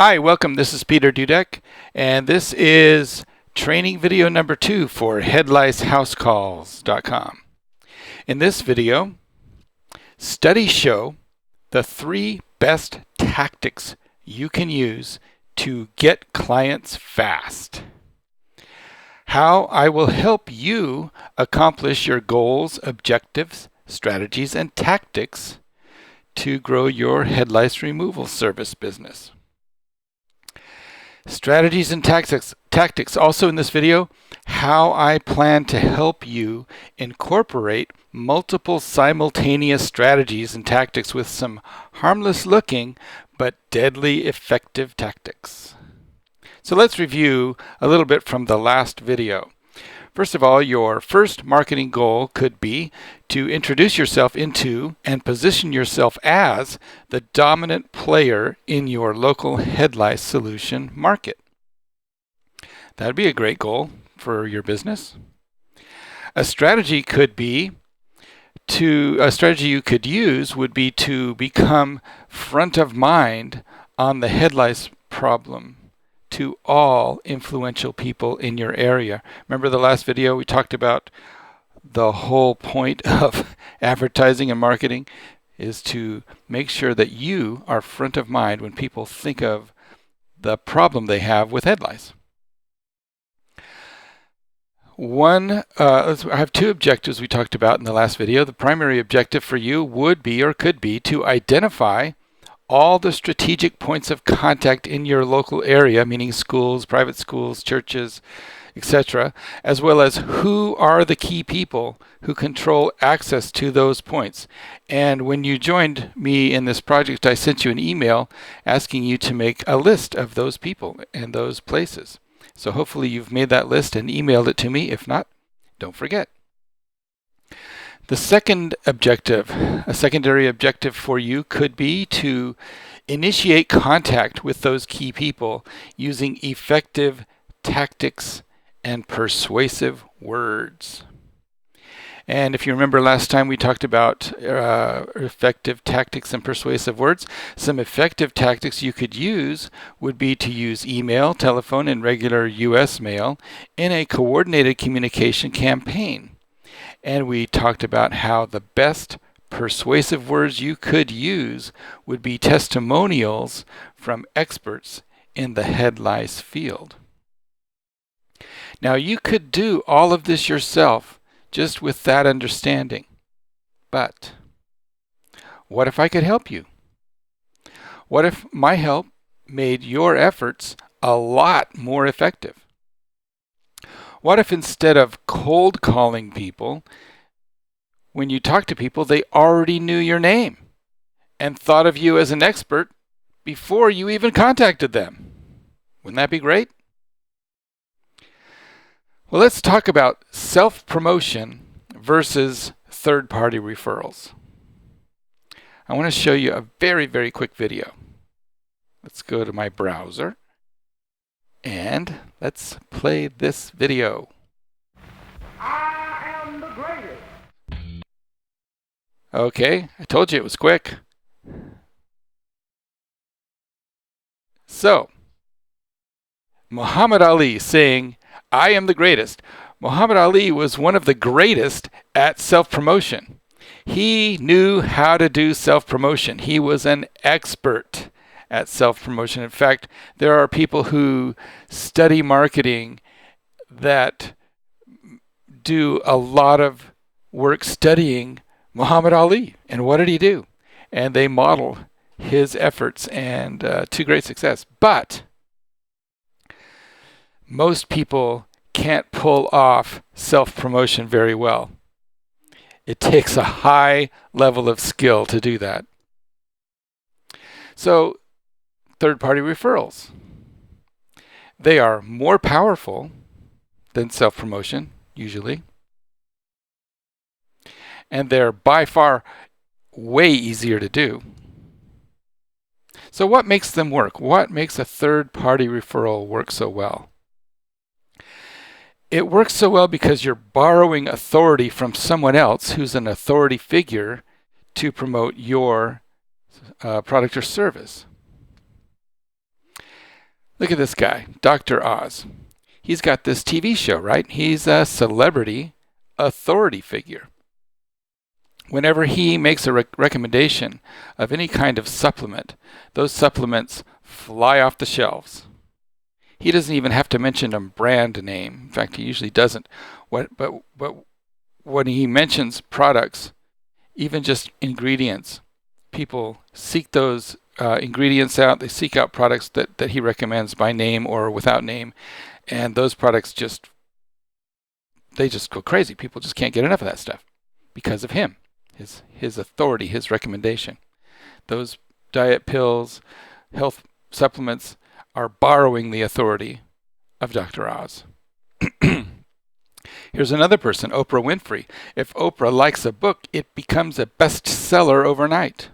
Hi, welcome. This is Peter Dudek, and this is training video number 2 for HeadLiceHouseCalls.com. In this video, studies show the 3 best tactics you can use to get clients fast. How I will help you accomplish your goals, objectives, strategies, and tactics to grow your head lice removal service business. Strategies and tactics. Also in this video, how I plan to help you incorporate multiple simultaneous strategies and tactics with some harmless looking but deadly effective tactics. So let's review a little bit from the last video. First of all, your first marketing goal could be to introduce yourself into and position yourself as the dominant player in your local head lice solution market. That would be a great goal for your business. A strategy you could use would be to become front of mind on the head lice problem to all influential people in your area. Remember the last video we talked about the whole point of advertising and marketing is to make sure that you are front of mind when people think of the problem they have with head lice. I have 2 objectives we talked about in the last video. The primary objective for you would be or could be to identify all the strategic points of contact in your local area, meaning schools, private schools, churches, etc., as well as who are the key people who control access to those points. And when you joined me in this project, I sent you an email asking you to make a list of those people and those places. So hopefully you've made that list and emailed it to me. If not, don't forget. The second objective, a secondary objective for you could be to initiate contact with those key people using effective tactics and persuasive words. And if you remember last time we talked about effective tactics and persuasive words, some effective tactics you could use would be to use email, telephone, and regular US mail in a coordinated communication campaign. And we talked about how the best persuasive words you could use would be testimonials from experts in the head lice field. Now you could do all of this yourself just with that understanding. But what if I could help you? What if my help made your efforts a lot more effective? What if instead of cold calling people, when you talk to people, they already knew your name and thought of you as an expert before you even contacted them? Wouldn't that be great? Well, let's talk about self-promotion versus third-party referrals. I want to show you a very, very quick video. Let's go to my browser. And let's play this video. I am the greatest. Okay, I told you it was quick. So, Muhammad Ali saying, I am the greatest. Muhammad Ali was one of the greatest at self-promotion. He knew how to do self-promotion. He was an expert at self-promotion. In fact, there are people who study marketing that do a lot of work studying Muhammad Ali and what did he do? And they model his efforts and to great success. But most people can't pull off self-promotion very well. It takes a high level of skill to do that. So, third-party referrals. They are more powerful than self-promotion, usually. And they're by far way easier to do. So what makes them work? What makes a third-party referral work so well? It works so well because you're borrowing authority from someone else who's an authority figure to promote your product or service. Look at this guy, Dr. Oz. He's got this TV show, right? He's a celebrity authority figure. Whenever he makes a recommendation of any kind of supplement, those supplements fly off the shelves. He doesn't even have to mention a brand name. In fact, he usually doesn't. But when he mentions products, even just ingredients, people seek those ingredients out. They seek out products that he recommends by name or without name. And those products they just go crazy. People just can't get enough of that stuff because of him, his authority, his recommendation. Those diet pills, health supplements are borrowing the authority of Dr. Oz. Here's another person, Oprah Winfrey. If Oprah likes a book, it becomes a bestseller overnight.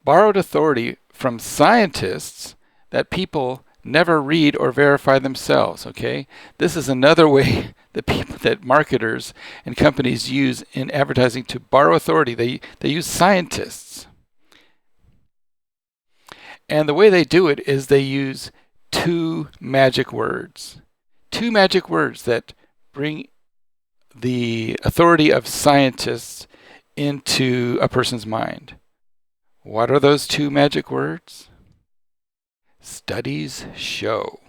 Borrowed authority from scientists that people never read or verify themselves, okay? This is another way that marketers and companies use in advertising to borrow authority. They use scientists. And the way they do it is they use two magic words. Two magic words that bring the authority of scientists into a person's mind. What are those two magic words? Studies show.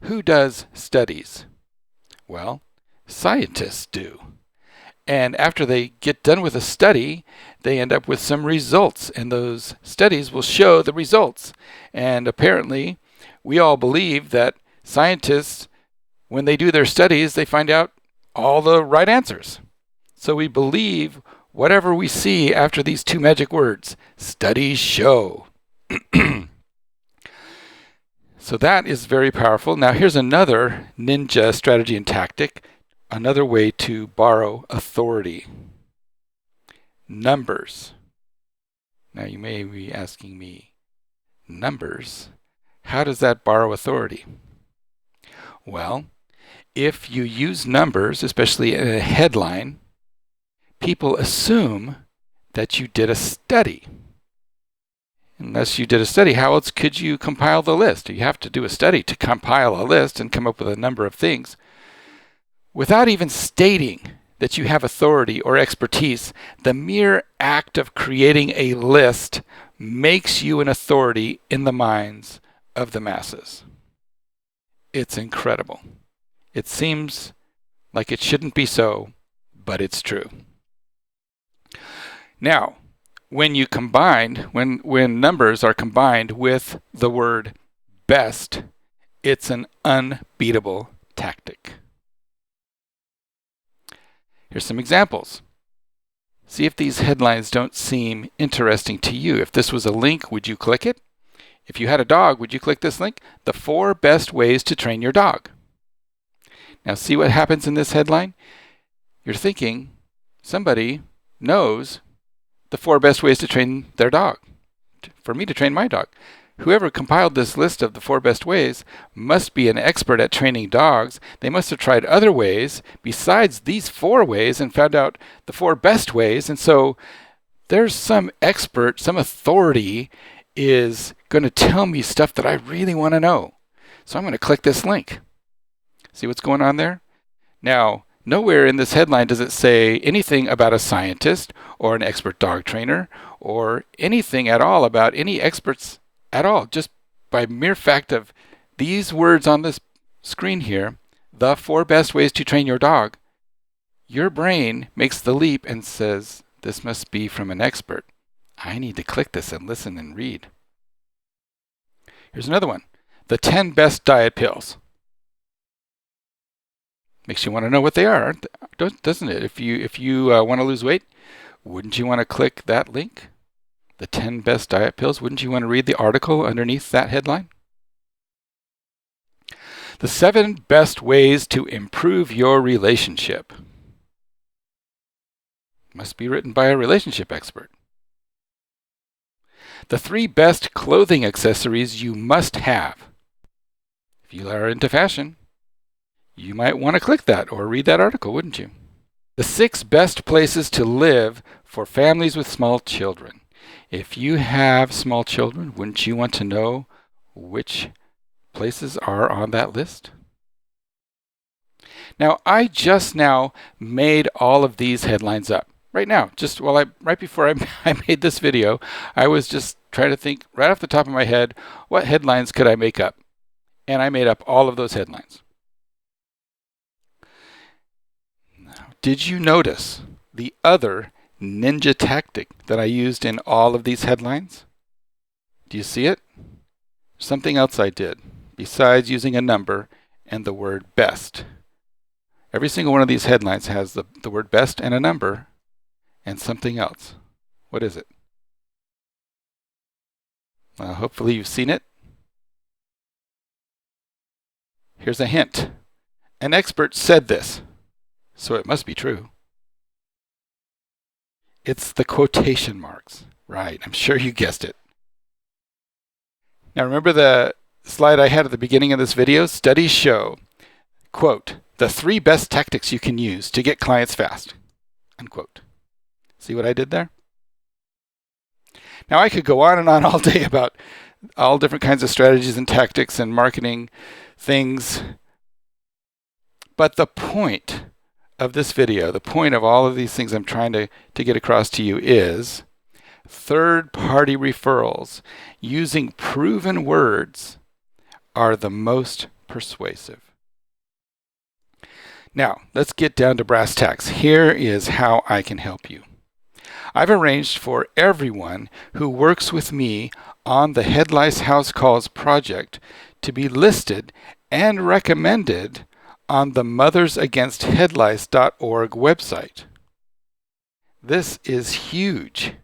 Who does studies? Well, scientists do. And after they get done with a study, they end up with some results, and those studies will show the results. And apparently, we all believe that scientists, when they do their studies, they find out all the right answers. So we believe whatever we see after these two magic words, studies show. So that is very powerful. Now here's another ninja strategy and tactic, another way to borrow authority. Numbers. Now you may be asking me, numbers? How does that borrow authority? Well, if you use numbers, especially in a headline, people assume that you did a study. Unless you did a study, how else could you compile the list? You have to do a study to compile a list and come up with a number of things. Without even stating that you have authority or expertise, the mere act of creating a list makes you an authority in the minds of the masses. It's incredible. It seems like it shouldn't be so, but it's true. Now, when numbers are combined with the word best, it's an unbeatable tactic. Here's some examples. See if these headlines don't seem interesting to you. If this was a link, would you click it? If you had a dog, would you click this link? The 4 best ways to train your dog. Now see what happens in this headline? You're thinking somebody knows the 4 best ways to train their dog. For me to train my dog. Whoever compiled this list of the 4 best ways must be an expert at training dogs. They must have tried other ways besides these 4 ways and found out the 4 best ways. And so there's some expert, some authority is going to tell me stuff that I really want to know. So I'm going to click this link. See what's going on there? Now, nowhere in this headline does it say anything about a scientist or an expert dog trainer or anything at all about any experts at all. Just by mere fact of these words on this screen here, the 4 best ways to train your dog, your brain makes the leap and says, this must be from an expert. I need to click this and listen and read. Here's another one. The 10 best diet pills. Makes you want to know what they are, doesn't it? If you want to lose weight, wouldn't you want to click that link? The 10 best diet pills. Wouldn't you want to read the article underneath that headline? The 7 best ways to improve your relationship. Must be written by a relationship expert. The 3 best clothing accessories you must have. If you are into fashion, you might want to click that or read that article, wouldn't you? The 6 best places to live for families with small children. If you have small children, wouldn't you want to know which places are on that list? Now, I just now made all of these headlines up. Right now, right before I made this video, I was just trying to think right off the top of my head, what headlines could I make up? And I made up all of those headlines. Now, did you notice the other ninja tactic that I used in all of these headlines? Do you see it? Something else I did, besides using a number and the word best. Every single one of these headlines has the word best and a number and something else. What is it? Hopefully you've seen it. Here's a hint. An expert said this, so it must be true. It's the quotation marks. Right, I'm sure you guessed it. Now remember the slide I had at the beginning of this video? Studies show, quote, the 3 best tactics you can use to get clients fast, unquote. See what I did there? Now I could go on and on all day about all different kinds of strategies and tactics and marketing things. But the point of this video, the point of all of these things I'm trying to get across to you is third-party referrals using proven words are the most persuasive. Now, let's get down to brass tacks. Here is how I can help you. I've arranged for everyone who works with me on the HeadLiceHouseCalls project to be listed and recommended on the mothersagainst.headlice.org website. This is huge.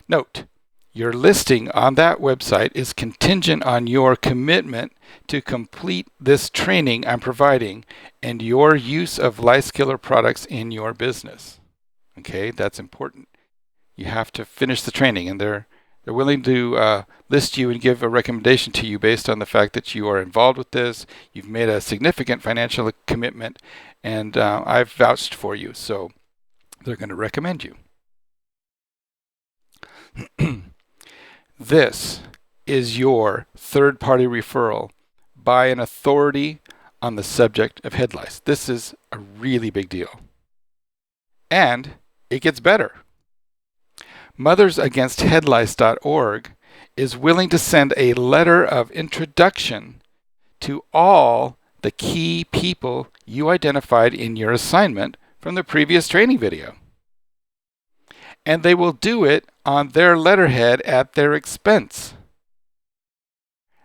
Note, your listing on that website is contingent on your commitment to complete this training I'm providing and your use of lice killer products in your business. Okay, that's important. You have to finish the training, and they're willing to list you and give a recommendation to you based on the fact that you are involved with this, you've made a significant financial commitment, and I've vouched for you, so they're going to recommend you. This is your third-party referral by an authority on the subject of head lice. This is a really big deal. And it gets better. mothersagainst.headlice.org is willing to send a letter of introduction to all the key people you identified in your assignment from the previous training video. And they will do it on their letterhead at their expense.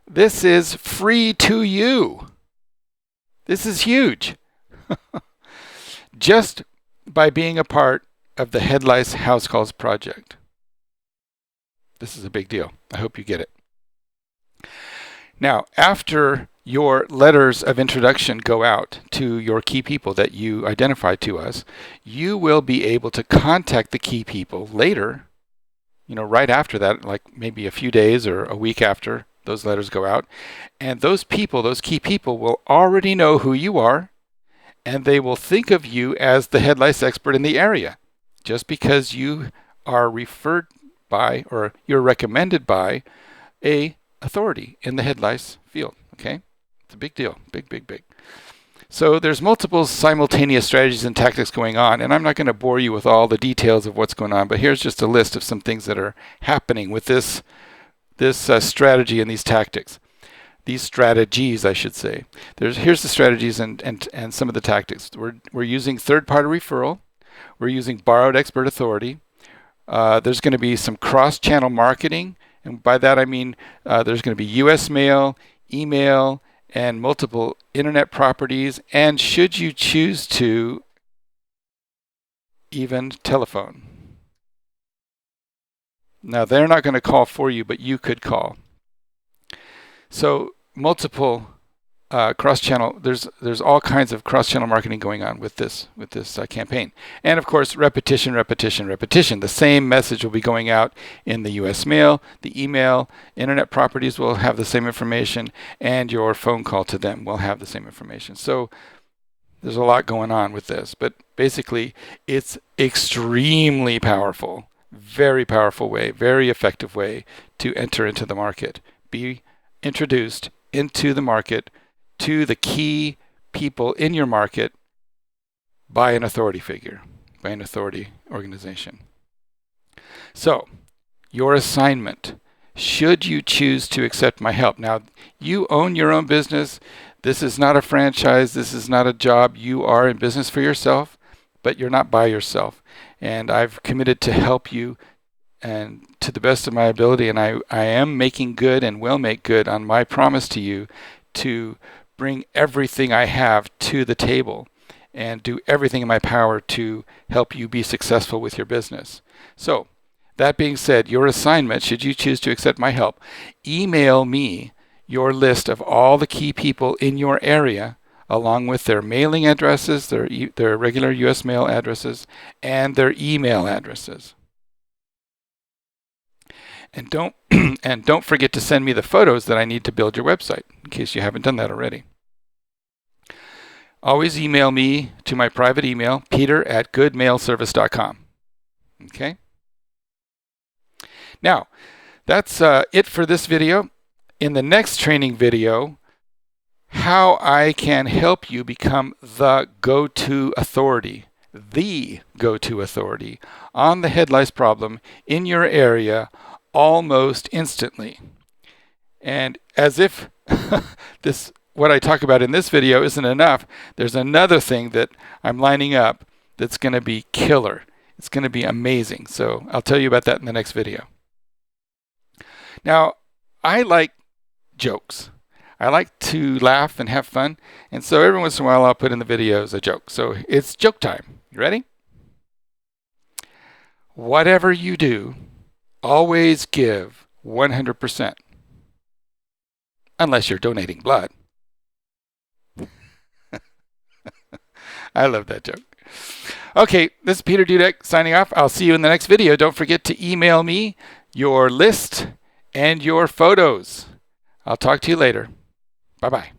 This is free to you. This is huge. Just by being a part of the Head Lice House Calls project. This is a big deal. I hope you get it. Now, after your letters of introduction go out to your key people that you identified to us, you will be able to contact the key people later, right after that, like maybe a few days or a week after those letters go out. And those people, those key people, will already know who you are, and they will think of you as the head lice expert in the area, just because you are referred by or you're recommended by a authority in the head lice field. Okay? It's a big deal. Big, big, big. So there's multiple simultaneous strategies and tactics going on, and I'm not going to bore you with all the details of what's going on, but here's just a list of some things that are happening with this strategy and these tactics. These strategies, I should say. Here's the strategies and some of the tactics. We're using third-party referral. We're using borrowed expert authority. There's going to be some cross-channel marketing, and by that I mean there's going to be U.S. mail, email, and multiple internet properties, and should you choose to, even telephone. Now, they're not going to call for you, but you could call. So multiple cross-channel, there's all kinds of cross-channel marketing going on with this campaign. And of course, repetition. The same message will be going out in the US mail, the email, internet properties will have the same information, and your phone call to them will have the same information. So there's a lot going on with this, but basically it's extremely powerful. Very powerful way, very effective way to enter into the market. Be introduced into the market to the key people in your market by an authority figure, by an authority organization. So, your assignment, should you choose to accept my help. Now, you own your own business. This is not a franchise. This is not a job. You are in business for yourself, but you're not by yourself. And I've committed to help you and to the best of my ability, and I am making good and will make good on my promise to you to bring everything I have to the table and do everything in my power to help you be successful with your business. So, that being said, your assignment, should you choose to accept my help, email me your list of all the key people in your area, along with their mailing addresses, their regular U.S. mail addresses, and their email addresses. And don't forget to send me the photos that I need to build your website, in case you haven't done that already. Always email me to my private email, peter@goodmailservice.com. Okay? Now, that's it for this video. In the next training video, how I can help you become the go-to authority on the head lice problem in your area almost instantly. And as if what I talk about in this video isn't enough, there's another thing that I'm lining up that's going to be killer. It's going to be amazing. So I'll tell you about that in the next video. Now, I like jokes. I like to laugh and have fun. And so every once in a while I'll put in the videos a joke. So it's joke time. You ready? Whatever you do, always give 100%. Unless you're donating blood. I love that joke. Okay, this is Peter Dudek signing off. I'll see you in the next video. Don't forget to email me your list and your photos. I'll talk to you later. Bye-bye.